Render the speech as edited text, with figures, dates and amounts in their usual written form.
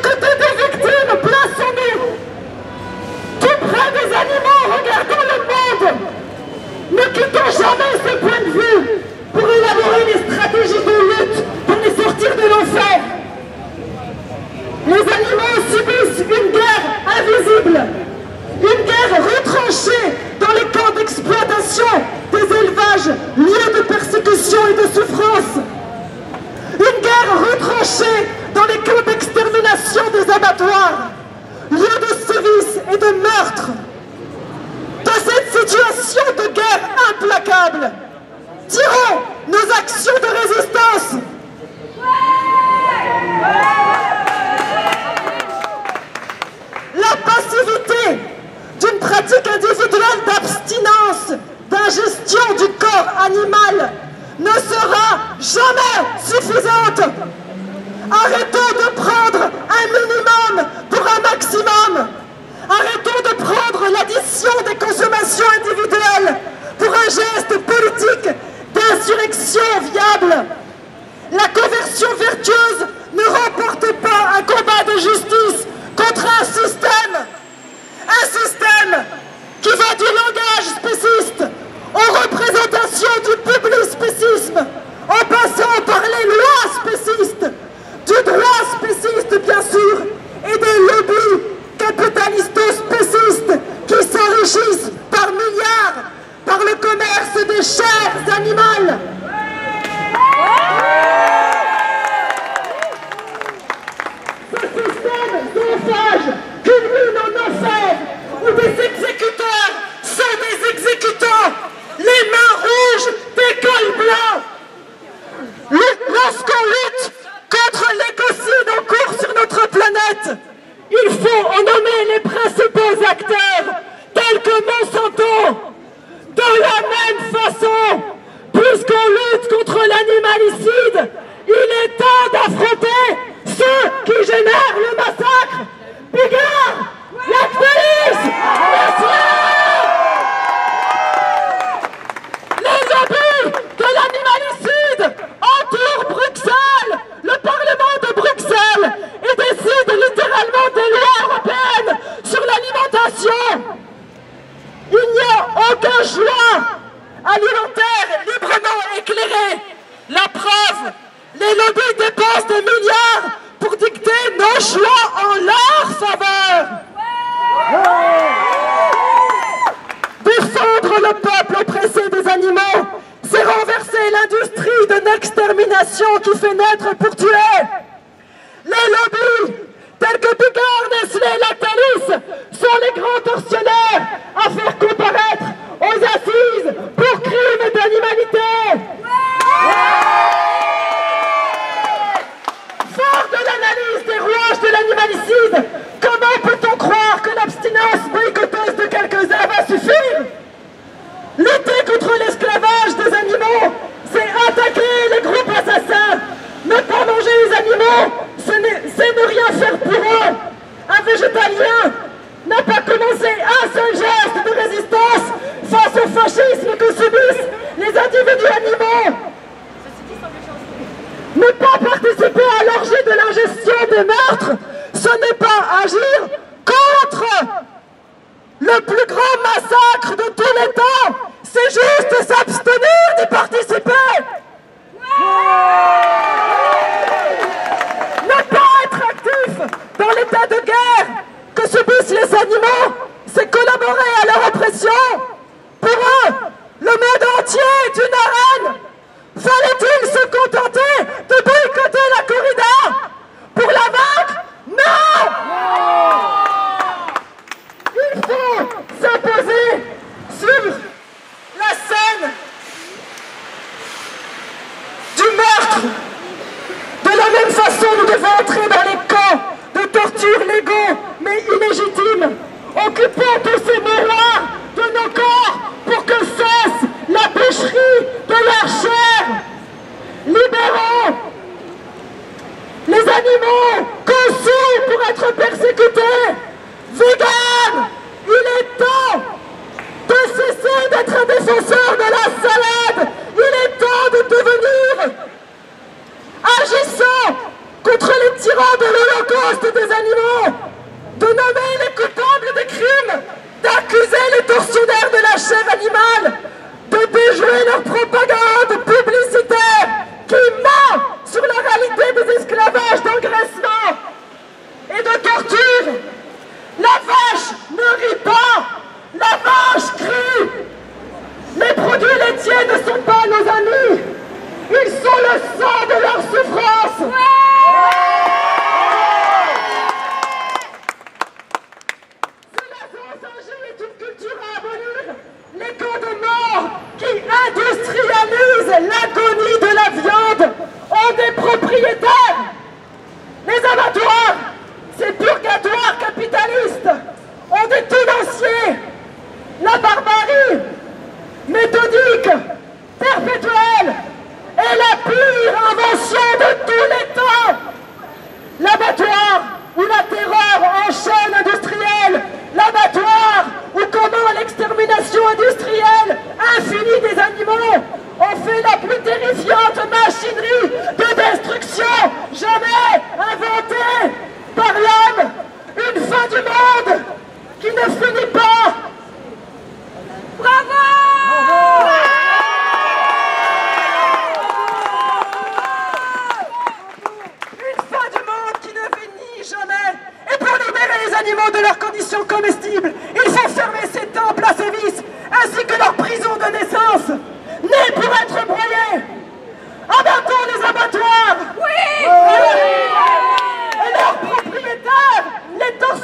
côté des victimes, plaçons-nous. Tout près des animaux, regardons le monde. Ne quittons jamais ce point de vue pour élaborer des stratégies de lutte pour les sortir de l'enfer. Les animaux subissent une guerre invisible, une guerre retranchée dans les camps d'exploitation, des élevages, lieux de persécution et de souffrance. Une guerre retranchée dans les camps d'extermination des abattoirs, lieux de sévices et de meurtres. De cette situation de guerre implacable, tirons nos actions de résistance. La passivité d'une pratique individuelle d'abstinence, d'ingestion du corps animal ne sera jamais suffisante. Arrêtons de prendre un minimum pour un maximum. Arrêtons de prendre l'addition des consommations individuelles pour un geste politique d'insurrection viable. La conversion vertueuse ne remporte pas un combat de justice contre un système qui va du langage spéciste aux représentations du public-spécisme, en passant par les lois spécistes, du droit spéciste bien sûr, et des lobbies capitalisto-spécistes qui s'enrichissent par milliards par le commerce des chairs animales. Ce système d'enfage culmine en enfer, où des exécuteurs sont des exécutants, les mains rouges des cols blancs. Lorsqu'on lutte contre l'écocide en cours sur notre planète, il faut en nommer les principaux acteurs, tels que Monsanto. De la même façon, puisqu'on lutte contre l'animalicide, il est temps d'affronter ceux qui génèrent le massacre. Bigard, Lactalis, les abus de l'animalicide entourent Bruxelles, le Parlement de Bruxelles, et décident littéralement des lois européennes sur l'alimentation. Il n'y a aucun choix alimentaire librement éclairé. La preuve, les lobbies dépensent des milliards pour dicter nos choix en leur faveur. Défendre le peuple oppressé des animaux, c'est renverser l'industrie de l'extermination qui fait naître pour tuer. Les lobbies, tels que Bigard, Nestlé, Lactalis, sont les grands tortionnaires à faire comparaître aux assises pour crimes d'animalité. Fort de l'analyse des rouages de l'animalicide, comment peut-on croire que l'abstinence boycotteuse de quelques-uns va suffire? Lutter contre l'esclavage des animaux, c'est attaquer les groupes assassins. Ne pas manger les animaux, c'est ne rien faire pour eux. Un végétalien n'a pas commencé un seul geste de résistance face au fascisme que subissent les individus animaux. Ne pas participer à l'orgie de l'ingestion des meurtres, ce n'est pas agir contre le plus grand massacre de tous les temps, c'est juste s'abstenir d'y participer. Ne pas être actif dans l'état de guerre que subissent les animaux, c'est collaborer à leur oppression. Pour eux, le monde entier est une arène. Fallait-il se contenter de boycotter la corrida pour la vaincre? Non! Il faut s'imposer sur la scène du meurtre. De la même façon, nous devons entrer dans les camps de torture légaux mais illégitimes. Occupons tous ces miroirs de nos corps pour que cesse la boucherie de leur chair. Libérons les animaux conçus pour être persécutés. Vegan, il est temps de cesser d'être un défenseur de la salade. Il est temps de devenir agissant contre les tyran de l'Holocauste des animaux, de nommer les coupables des crimes, d'accuser les tortionnaires de la chair animale, de déjouer leur propagande publicitaire qui ment sur la réalité des esclavages d'engraissement et de torture. La vache ne rit pas, la vache crie. Les produits laitiers ne sont pas nos amis, ils sont le sang de leur souffrance. Si la zoosyngie est une culture à abolir, les camps de mort qui industrialisent l'agonie de la viande ont des propriétaires. Les abattoirs, ces purgatoires capitalistes, ont des tenanciers. La barbarie méthodique, perpétuelle, est la pire invention de tous les temps. L'abattoir où la terreur en chaîne industrielle, l'abattoir où comment l'extermination industrielle infinie des animaux ont fait la plus terrifiante machinerie de destruction jamais inventée par l'homme. Une fin du monde qui ne finit pas. Bravo! Une fin du monde qui ne finit jamais. Et pour libérer les animaux de leurs conditions comestibles, il faut fermer ces temples à sévices, ainsi que leurs prisons de naissance, nés pour être broyés. Abattons les abattoirs. Oui! Et leurs propriétaires, les tortionnaires